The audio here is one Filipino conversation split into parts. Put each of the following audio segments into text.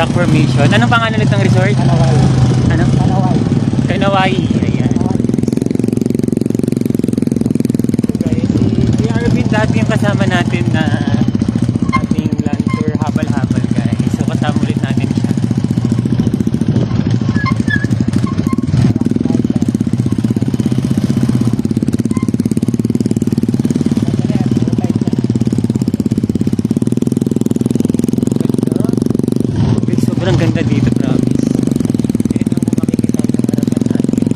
Rock Formation. Anong pangalan ulit ng resort? Kanaway. Ano? Kanaway. Kanaway. Ayan. Okay. Si Arvin dati yung kasama natin na ating land tour habal-habal guys. So kasama ulit natin siya. Sobrang ganda dito, promise. Ayun lang kung makikita yung harapan natin.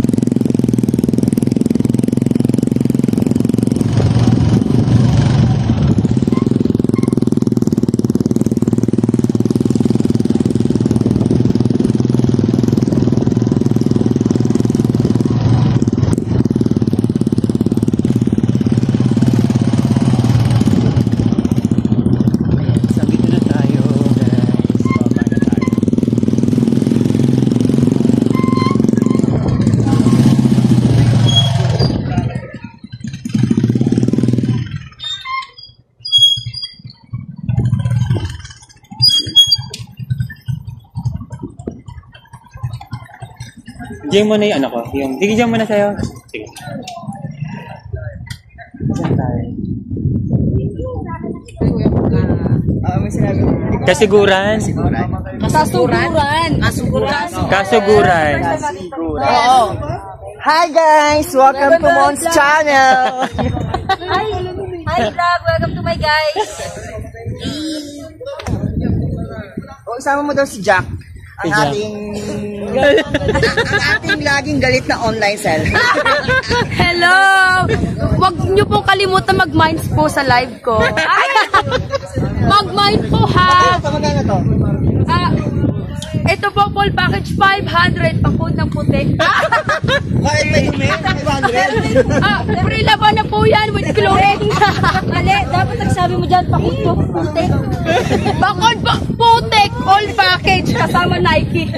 So, dito na tayo, guys. Baba na tayo. Diyan mo na yung ano ko. Sige, diyan mo na sa'yo. Sige. Diyan tayo. May sinabi ko. Kasiguran. Kasuguran. Kasuguran. Oo. Hi guys! Welcome to Mon's channel! Hi vlog, welcome to my guys. O, isama mo daw si Jack. Si Ang Jack. ating laging galit na online seller. Hello! Huwag niyo pong kalimutan mag-minds po sa live ko. Mag-mind po ha! Magkano to? Ito po full package 500 pang-food ng puti. Kahit may dumi, 500. Free laban na po yan with clothing. Mali, dapat nagsabi mo dyan pang-food ng puti. Bakod po, putik, all package kasama Nike.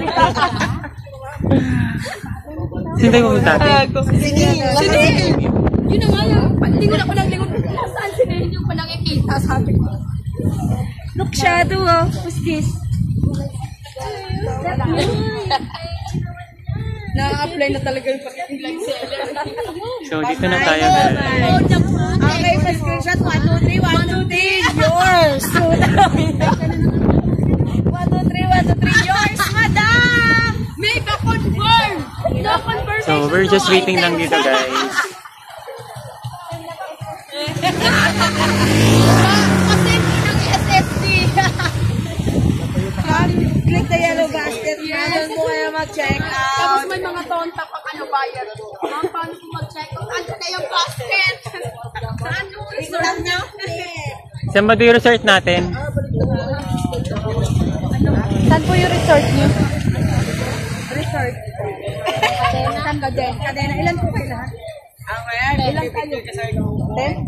Sino tayo pupunta natin? Sinil! Yun na nga yung lingon ako ng lingon. Saan si Nene yung panangikita sabi ko. Look shadow oh. Who's this? Na-apply na talaga yung pakikilang seller. So, dito na tayo guys. Okay, sa screenshot. 1, 2, 3, 1, 2, 3. Yours! 1, 2, 3, 1, 2, 3. Yours, madam! Make a confirm! No confirmation. So, we're just waiting lang dito guys. Kasi ng SSD. Click the yellow basket. Meron po kayo mag-check Tapos out. may mga tonta pang ano bayad. Paano po mag-check out? Ano na yung basket? Saan yung resort niyo? Saan ba yung resort natin? Saan po yung resort niyo? Resort. Cadena? Saan Cadena? Cadena. Ilan po kayo lahat? Ilan kayo? 10?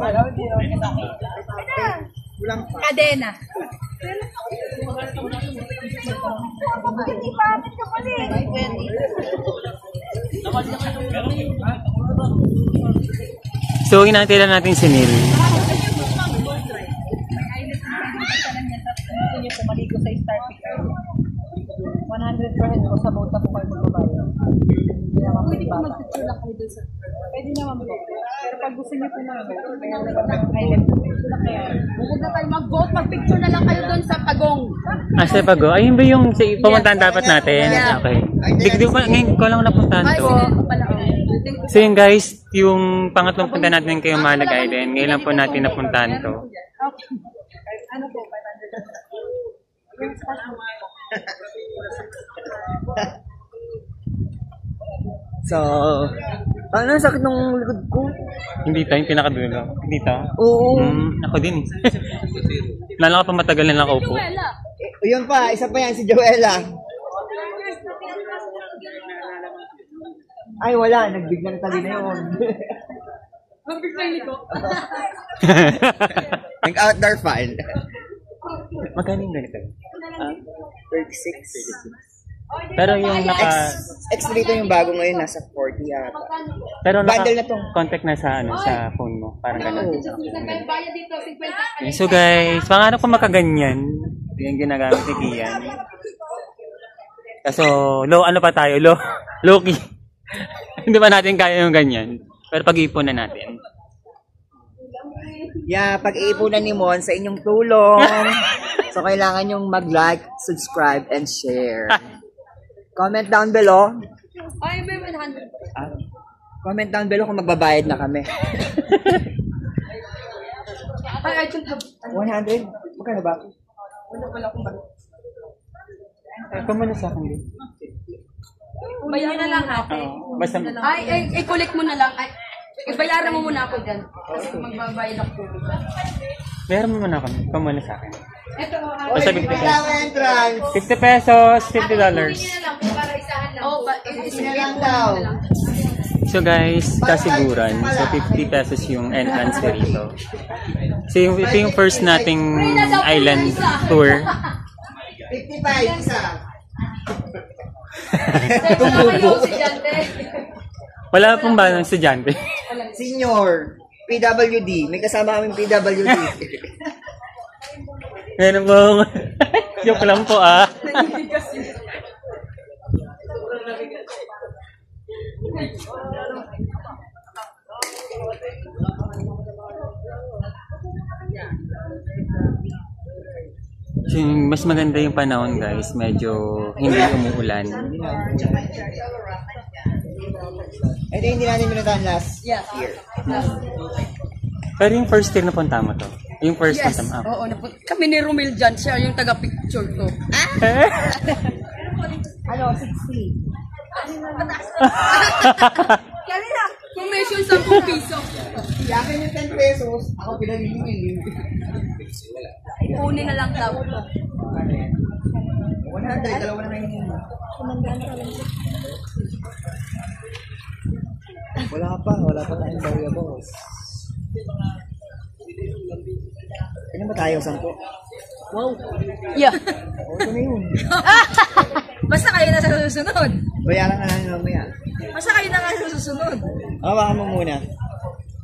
Cadena. So, inantila natin si Neil. Pumaligo sa Star Picker. 100% po sa bota po kayo magbabayo. Hindi naman po yung bata. Pwede naman po. Pero pag gusto niyo po naman, kaya naman ng island po. Huwag na tayo mag-vote. Mag-picture na lang kayo doon sa Pagong. Sa Pago. Ayun ba yung pumuntahan dapat natin? Okay. Di pa, ngayon ko lang napuntahan to. So yun guys, yung pangatlong punta natin kayo Malag Island. Ngayon lang po natin napuntahan to. Ano po, 500. So, ano sakit ng likod ko? Hindi tayo, yung pinakadulo. Hindi tayo. Oo. Ako din. Nala ka pa matagal na nakaupo. Yun pa, isa pa yan, si Joella. Ay, wala. Nagbiglang tali na yun. Nag-outdoor fan. Magkano yung ganito? 36. Pero yung X dito yung bago ngayon, nasa 40 yata. pero Bundle na to. contact na sa sa phone mo, parang ganun. Bayad dito, 50. So guys, pangarap ko makaganyan. Yan ginagamit ni Kian. Kaso, ano pa tayo? Low-key. Hindi pa natin kaya yung ganyan. Pero pag-iipunan natin. Yeah, pag-iipunan ni Mon sa inyong tulong. So, kailangan yung mag-like, subscribe, and share. Comment down below. Ay, may 100. Comment down below kung magbabayad na kami. Ay, I don't have. 100? Magkano ba? Wala akong bag. Kumano sa akin din. Bayaran na lang ate. Basta, Ay, collect mo na lang. Ay, ibayaran mo muna ako dyan. Kasi magbabayad ako. meron mo na kami. Kumano sa akin. Ito, Basta 50 pesos. Entrance! 50 pesos, $50. para isahan lang. Oo, Isa lang daw. So guys, kasiguran. So 50 pesos yung entrance dito. So ito yung first nating island tour. 55 isa. Wala pong ba ng estudyante? Senior. PWD. May kasama kaming PWD. Meron pong... Joke lang po ah. Mas maganda yung panahon guys, medyo hindi umuulan. Ito hindi natin minutan last year. Pero yung first year na punta mo to? Yung first Yes. punta mo? Oo, kami ni Romel dyan. Siya yung taga-picture ko. Ano, 60. Kanina, commission 10 piso. Yakin yung 10 pesos. Ako pinagiging. Kunin na lang daw. 100, dalawa na ngayon. Wala pa tayong barya, boss. Ano ba tayo, 10? Wow. Yeah. Ito na yun. Basta kayo na sa susunod. Bayaran ka namin mamaya. Basta kayo na sa susunod. Hawakan mo muna.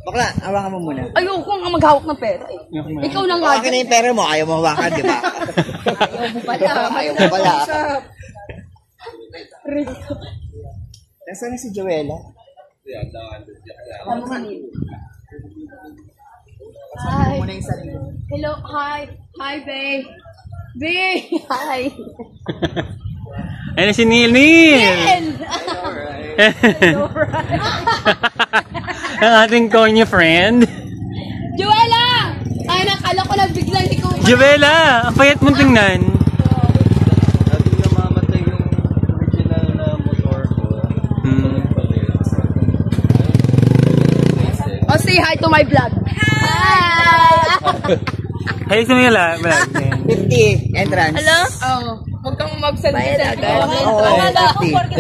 Bakla, hawakan mo muna. Ayoko nga maghawak ng pera. Ikaw na nga. Hawakan na yung pera mo, ayaw mo hawakan, di ba? Ayaw mo pala. Nasaan na si Joella? Hi. Muna yung sarili. Hello. Hi. Hi, babe. Babe. Hi. Ayun si Neil! Ang ating Konya friend. Joella! Ay, nakala ko na biglang ikaw. Joella! Ang payat mong tingnan. Sabi na mamatay yung original na motor ko. Oh, say hi to my vlog. Hi! Hey, Sumila. 50 entrance. Hello? Oo. Huwag kang mag-selfie. Oo, 50.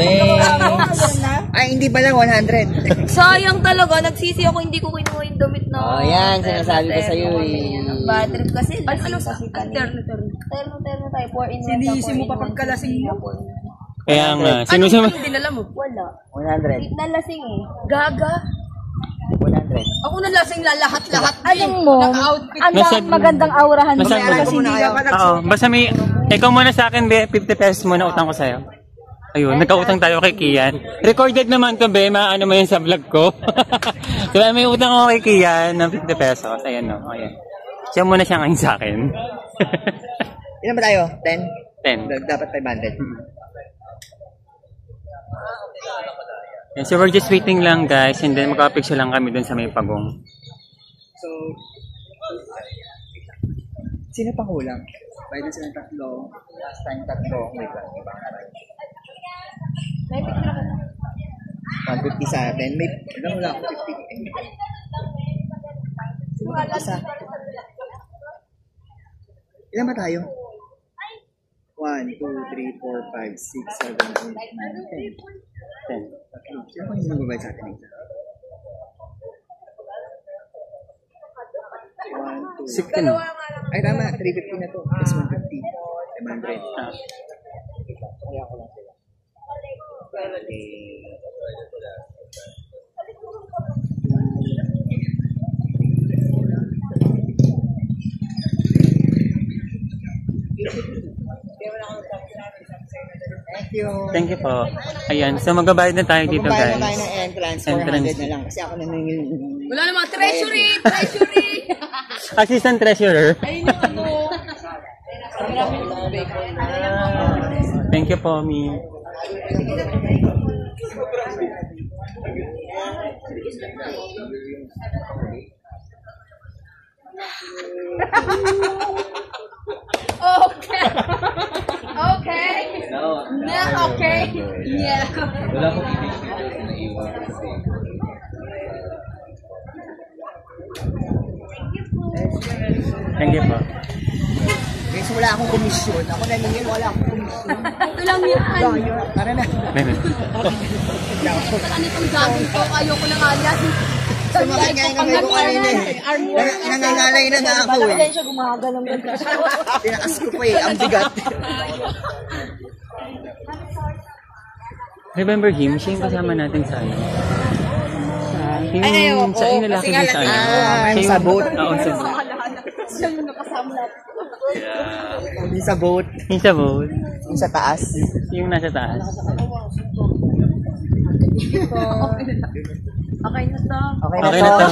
Ay, hindi ba lang 100? Sayang talaga, nagsisi ako hindi ko kinuha yung damit na. Oh, yan, sinasabi ko sa'yo eh. Ang bad trip kasi. Ano sa terno? Terno tayo, 4 in 1. Sinisi mo pa pagkalasing mo? Kaya nga, sinusama. Anong dinala mo? Wala. 100. Nalasing eh. Gaga. 100. Ako na lasing lahat-lahat. Alam mo, Naka-outfit. ang Nasa- magandang aurahan mo. Nasa- Bayaran ko muna kayo. Oo, basta may... Ikaw muna sa akin, be. 50 pesos muna utang ko sa'yo. Ayun, nagkautang tayo kay Kian. Recorded naman to, be. Maano mo yun sa vlog ko. Kaya may utang ako kay Kian ng 50 pesos. Ayan, no. Ayan. Siya muna siya ngayon sa akin. Ilan ba tayo? 10. 10? Dapat 500. And so we're just waiting lang, guys. And then magkapicture lang kami dun sa may pagong. So, sino pang kulang? Pwede silang 3. Last time 3. Wait lang, ibang naman. 150 sa atin. May, ano lang, 50. Sino pang isa? Ilan ba tayo? 1, 2, 3, 4, 5, 6, 7, 8, 9, 10. 10. Sino pang hindi nagbabayad sa atin? 1, 2, 16. ay tama, 350 na to. Plus 150. 500. Kaya ko lang sila. Thank you. Thank you po. Ayan, so magbabayad na tayo dito, Magbabayad na tayo guys. ng entrance. Entrance. 400 na lang. Kasi ako na yung... Wala namang treasury! Treasury! Assistant Treasurer. Ayun yung ano. Maraming tubig. Thank you po, Mi. Okay. Okay. No, okay. Yeah. Wala akong ibig dito. Naiwan ko kasi. Thank you po. Guys, wala akong komisyon. Ako naningil, wala akong komisyon. Ito lang yan. Tara na. Ano itong gagawin ko? Ayoko na nga yan. Sumakit nga yung kamay ko kanina eh. Nangangalay na nga ako eh. siya gumagalang ganda. Tinakas ko pa eh. Ang bigat. Remember him? Siya yung kasama natin sa ano? Sa yung lalaki din sa ano? yung sa boat. Oo, sa boat. Siya yung nakasama natin. Yung sa boat. Yung sa boat. Yung sa taas. Yung nasa taas. Okay na to. Okay Okay na to.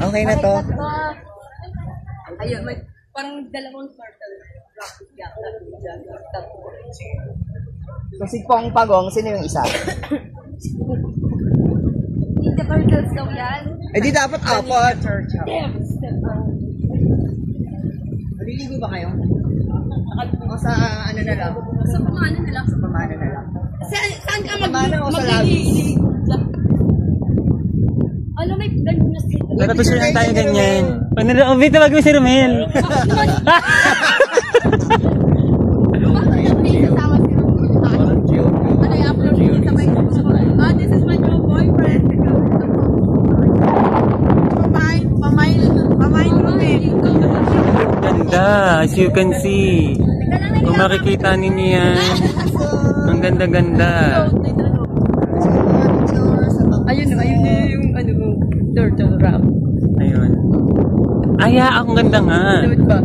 Okay na to. Ayun, may parang dalawang turtle. So si Pong Pagong, sino yung isa? Hindi ka turtles daw yan. Eh di dapat apat. Damn! Maliligo ba kayo? O sa ano na lang? Sa pamana na lang. Sa pamana na lang. Saan ka Pamana o sa labis? Alam, may ganyan na sila. Natapos lang tayo ganyan. Pag tawag mo si Romel. Ano yung upload niya sa my this is my new boyfriend. Pamain Romel. Ganda, as you can see. Kung makikita ninyo yan. Ang ganda-ganda. Ayun yung ano mo, turtle wrap. Ayun. Aya, ang ganda nga. Dapat ba?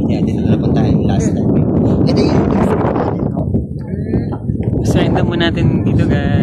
Yan, dinalapan tayo last time. Ito yung So, enda mo natin dito, guys.